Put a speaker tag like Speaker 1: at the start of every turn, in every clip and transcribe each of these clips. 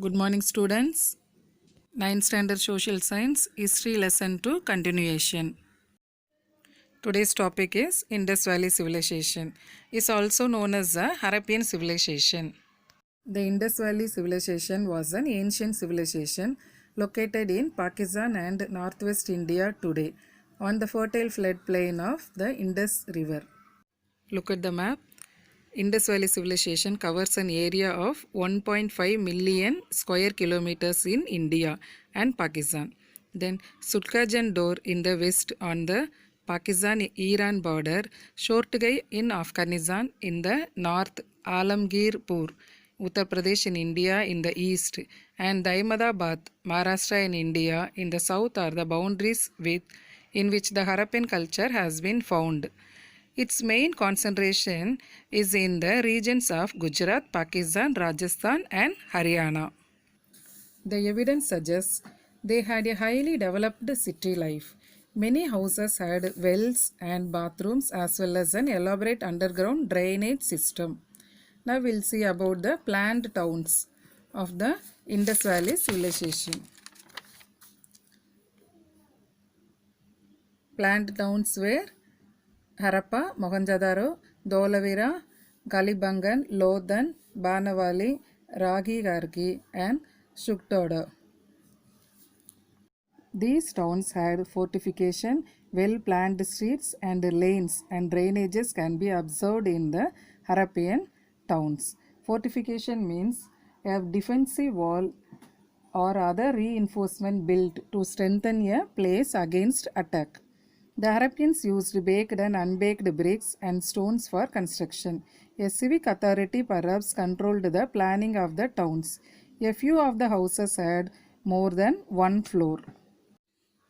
Speaker 1: Good morning, students. 9th Standard Social Science History Lesson 2 continuation. Today's topic is Indus Valley Civilization. Is also known as the Harappan Civilization. The Indus Valley Civilization was an ancient civilization located in Pakistan and northwest India today on the fertile floodplain of the Indus River. Look at the map. Indus Valley Civilization covers an area of 1.5 million square kilometers in India and Pakistan. Then Sutkajan Dor in the west on the Pakistan-Iran border, Shortgai in Afghanistan in the north, Alamgirpur, Uttar Pradesh in India in the east, and Ahmedabad, Maharashtra in India in the south are the boundaries in which the Harappan culture has been found. Its main concentration is in the regions of Gujarat, Pakistan, Rajasthan, and Haryana. The evidence suggests they had a highly developed city life. Many houses had wells and bathrooms as well as an elaborate underground drainage system. Now we'll see about the planned towns of the Indus Valley civilization. Planned towns were Harappa, Mohenjo-daro, Dholavira, Kalibangan, Lodhan, Banavali, Ragi-Gargi, and Shuktoda. These towns had fortification, well-planned streets and lanes, and drainages can be observed in the Harappan towns. Fortification means a defensive wall or other reinforcement built to strengthen a place against attack. The Harappans used baked and unbaked bricks and stones for construction. A civic authority perhaps controlled the planning of the towns. A few of the houses had more than one floor.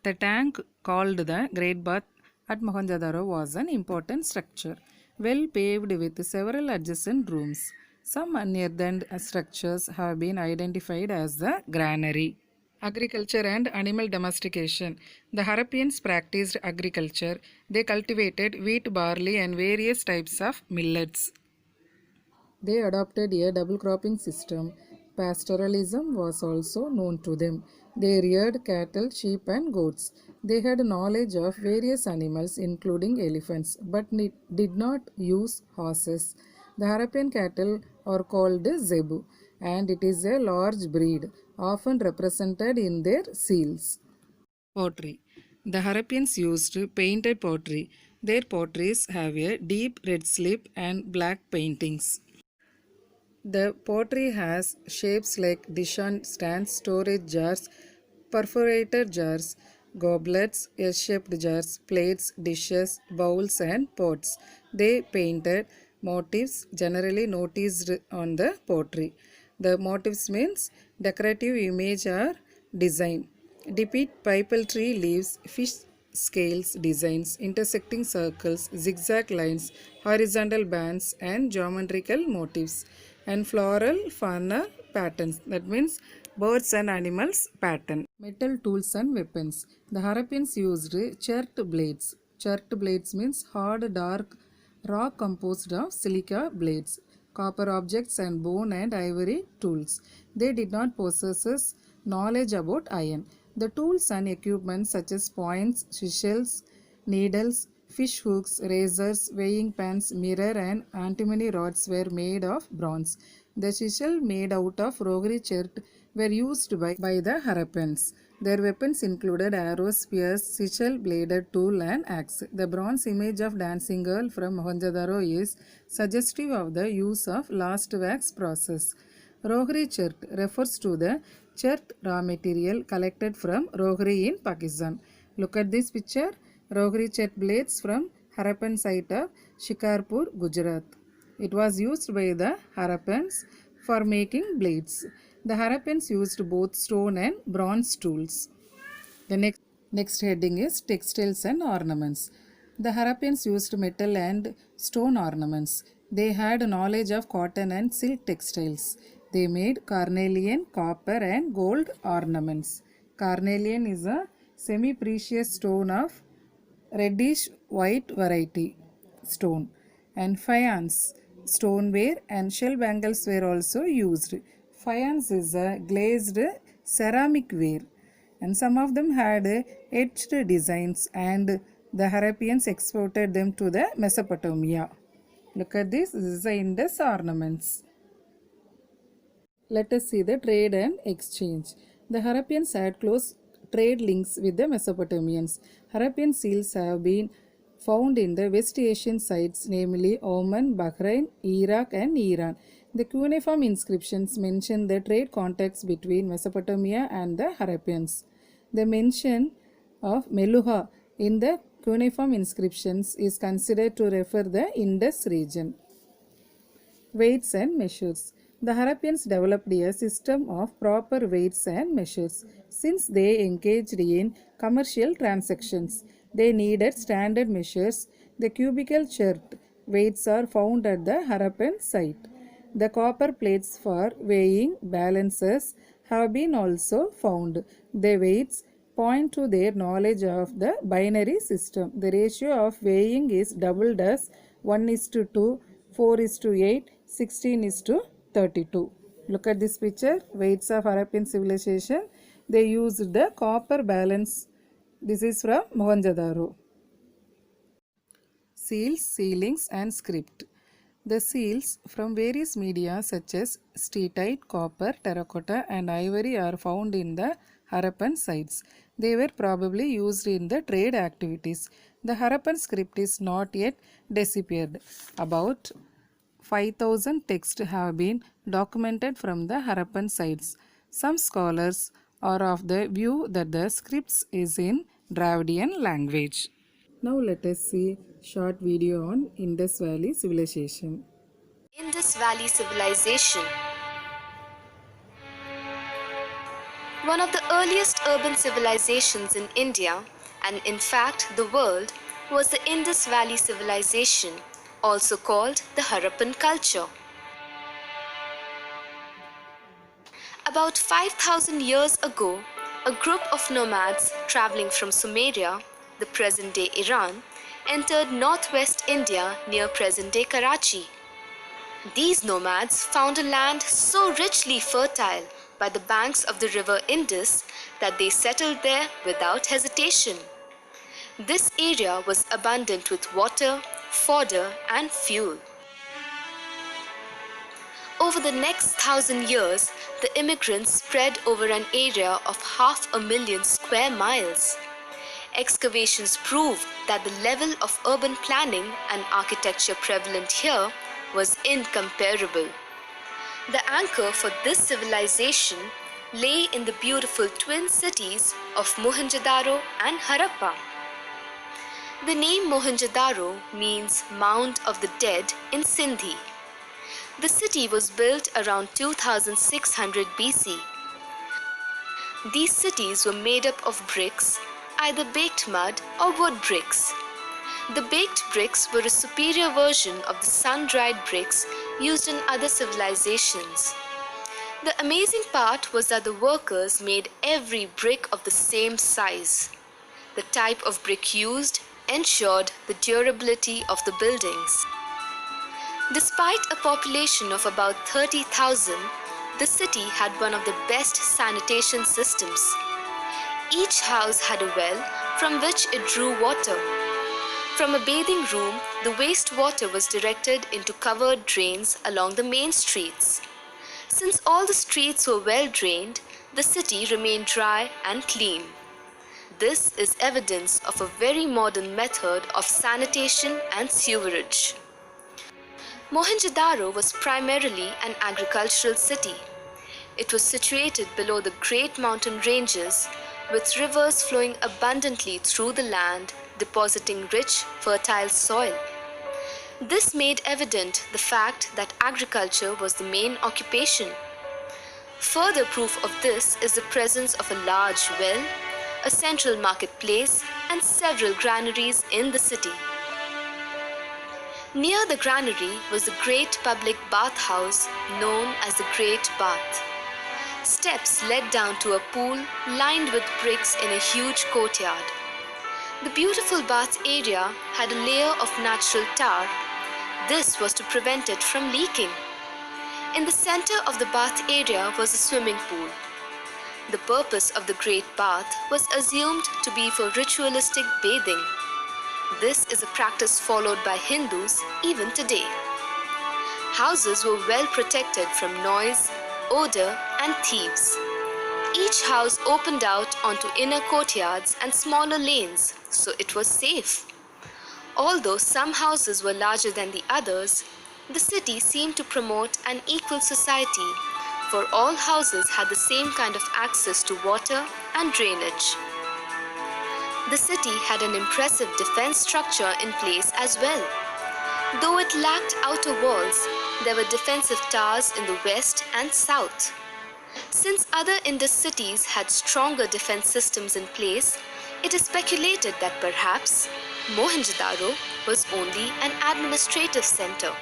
Speaker 1: The tank called the Great Bath at Mohenjo-daro was an important structure, well paved with several adjacent rooms. Some unearthed structures have been identified as the granary. Agriculture and animal domestication. The Harappans practiced agriculture. They cultivated wheat, barley, and various types of millets. They adopted a double cropping system. Pastoralism was also known to them. They reared cattle, sheep, and goats. They had knowledge of various animals, including elephants, but did not use horses. The Harappan cattle are called zebu, and it is a large breed, often represented in their seals. Pottery. The Harappans used painted pottery. Their potteries have a deep red slip and black paintings. The pottery has shapes like dishon stands, storage jars, perforated jars, goblets, S-shaped jars, plates, dishes, bowls, and pots. They painted motifs generally noticed on the pottery. The motifs means decorative image or design. Depict pipal tree leaves, fish scales designs, intersecting circles, zigzag lines, horizontal bands, and geometrical motifs, and floral fauna patterns. That means birds and animals pattern. Metal tools and weapons. The Harappans used chert blades. Chert blades means hard, dark rock composed of silica blades, copper objects, and bone and ivory tools. They did not possess knowledge about iron. The tools and equipment such as points, chisels, needles, fish hooks, razors, weighing pans, mirror, and antimony rods were made of bronze. The chisel made out of Rohri chert were used by the Harappans. Their weapons included arrows, spears, chisel-bladed tool, and axe. The bronze image of dancing girl from Mohenjo-daro is suggestive of the use of last wax process. Rohri chert refers to the chert raw material collected from Rohri in Pakistan. Look at this picture. Rohri chert blades from Harappan site of Shikarpur, Gujarat. It was used by the Harappans for making blades. The Harappans used both stone and bronze tools. The next heading is textiles and ornaments. The Harappans used metal and stone ornaments. They had knowledge of cotton and silk textiles. They made carnelian, copper, and gold ornaments. Carnelian is a semi-precious stone of reddish white variety stone, and faience, stoneware, and shell bangles were also used. Faience is a glazed ceramic ware, and some of them had etched designs, and the Harappians exported them to the Mesopotamia. Look at this is the Indus ornaments. Let us see the trade and exchange. The Harappians had close trade links with the Mesopotamians. Harappian seals have been found in the West Asian sites, namely Oman, Bahrain, Iraq, and Iran. The cuneiform inscriptions mention the trade contacts between Mesopotamia and the Harappians. The mention of Meluha in the cuneiform inscriptions is considered to refer the Indus region. Weights and measures. The Harappians developed a system of proper weights and measures. Since they engaged in commercial transactions, they needed standard measures. The cubical chert weights are found at the Harappan site. The copper plates for weighing balances have been also found. The weights point to their knowledge of the binary system. The ratio of weighing is doubled as 1:2, 4:8, 16:32. Look at this picture. Weights of Harappan civilization. They used the copper balance. This is from Mohenjo-daro. Seals, sealings and script. The seals from various media such as steatite, copper, terracotta and ivory are found in the Harappan sites. They were probably used in the trade activities. The Harappan script is not yet disappeared. About 5,000 texts have been documented from the Harappan sites. Some scholars are of the view that the scripts is in Dravidian language. Now let us see short video on Indus Valley civilization.
Speaker 2: Indus Valley Civilization. One of the earliest urban civilizations in India, and in fact the world, was the Indus Valley Civilization, also called the Harappan culture. About 5,000 years ago, a group of nomads traveling from Sumeria, the present-day Iran, entered northwest India near present-day Karachi. These nomads found a land so richly fertile by the banks of the river Indus that they settled there without hesitation. This area was abundant with water, fodder, and fuel. Over the next 1,000 years, the immigrants spread over an area of 500,000 square miles. Excavations prove that the level of urban planning and architecture prevalent here was incomparable. The anchor for this civilization lay in the beautiful twin cities of Mohenjo-daro and Harappa. The name Mohenjo-daro means Mound of the Dead in Sindhi. The city was built around 2600 BC. These cities were made up of bricks, either baked mud or wood bricks. The baked bricks were a superior version of the sun-dried bricks used in other civilizations. The amazing part was that the workers made every brick of the same size. The type of brick used ensured the durability of the buildings. Despite a population of about 30,000, the city had one of the best sanitation systems. Each house had a well from which it drew water. From a bathing room, the wastewater was directed into covered drains along the main streets. Since all the streets were well drained, the city remained dry and clean. This is evidence of a very modern method of sanitation and sewerage. Mohenjo-daro was primarily an agricultural city. It was situated below the great mountain ranges, with rivers flowing abundantly through the land, depositing rich, fertile soil. This made evident the fact that agriculture was the main occupation. Further proof of this is the presence of a large well, a central marketplace, and several granaries in the city. Near the granary was the great public bathhouse known as the Great Bath. Steps led down to a pool lined with bricks in a huge courtyard. The beautiful bath area had a layer of natural tar. This was to prevent it from leaking. In the center of the bath area was a swimming pool. The purpose of the Great Bath was assumed to be for ritualistic bathing. This is a practice followed by Hindus even today. Houses were well protected from noise, odor, and thieves. Each house opened out onto inner courtyards and smaller lanes, so it was safe. Although some houses were larger than the others, the city seemed to promote an equal society, for all houses had the same kind of access to water and drainage. The city had an impressive defense structure in place as well. Though it lacked outer walls, there were defensive towers in the west and south. Since other Indus cities had stronger defense systems in place, it is speculated that perhaps Mohenjo-daro was only an administrative center.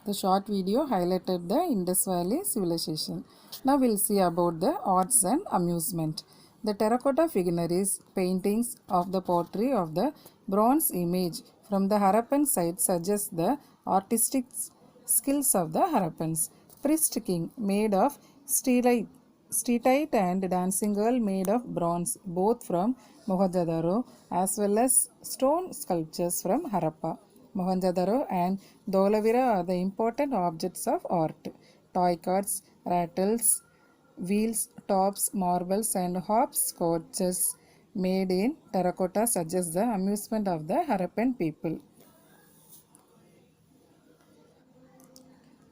Speaker 1: The short video highlighted the Indus Valley civilization. Now we'll see about the arts and amusement. The terracotta figurines, paintings of the pottery of the bronze image from the Harappan site suggest the artistic skills of the Harappans. Priest king made of steatite and dancing girl made of bronze, both from Mohenjo-daro, as well as stone sculptures from Harappa. Mohenjo-daro and Dholavira are the important objects of art. Toy carts, rattles, wheels, tops, marbles, and hopscotches made in terracotta suggest the amusement of the Harappan people.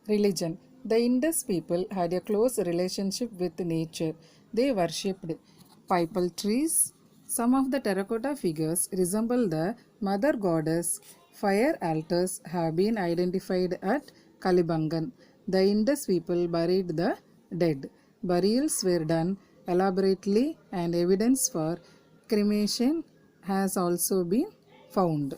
Speaker 1: Religion. The Indus people had a close relationship with nature. They worshipped pipal trees. Some of the terracotta figures resemble the mother goddess. Fire altars have been identified at Kalibangan. The Indus people buried the dead. Burials were done elaborately and evidence for cremation has also been found.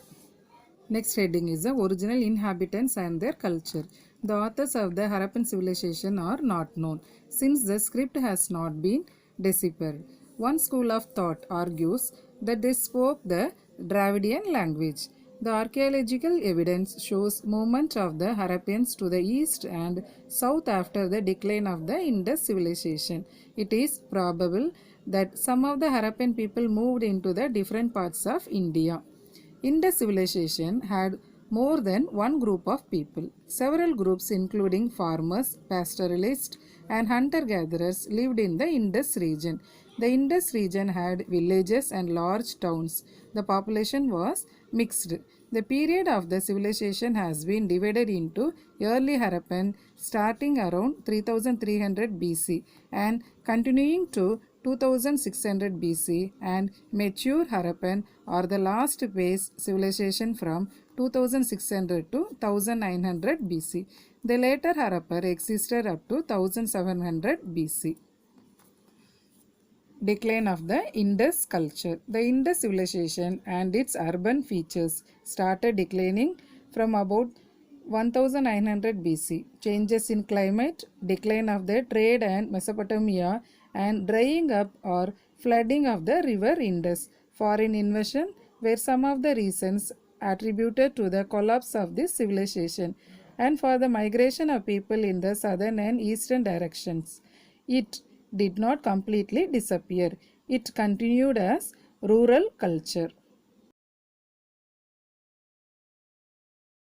Speaker 1: Next heading is the original inhabitants and their culture. The authors of the Harappan civilization are not known since the script has not been deciphered. One school of thought argues that they spoke the Dravidian language. The archaeological evidence shows movement of the Harappans to the east and south after the decline of the Indus civilization. It is probable that some of the Harappan people moved into the different parts of India. Indus civilization had more than one group of people. Several groups including farmers, pastoralists, and hunter-gatherers lived in the Indus region. The Indus region had villages and large towns. The population was mixed. The period of the civilization has been divided into early Harappan starting around 3300 BC and continuing to 2600 BC and mature Harappan or the last phase civilization from 2600 to 1900 BC. The later Harappa existed up to 1700 BC. Decline of the Indus culture. The Indus civilization and its urban features started declining from about 1900 BC. Changes in climate, decline of the trade and Mesopotamia, and drying up or flooding of the river Indus. Foreign invasion were some of the reasons attributed to the collapse of this civilization and for the migration of people in the southern and eastern directions. It did not completely disappear. It continued as rural culture.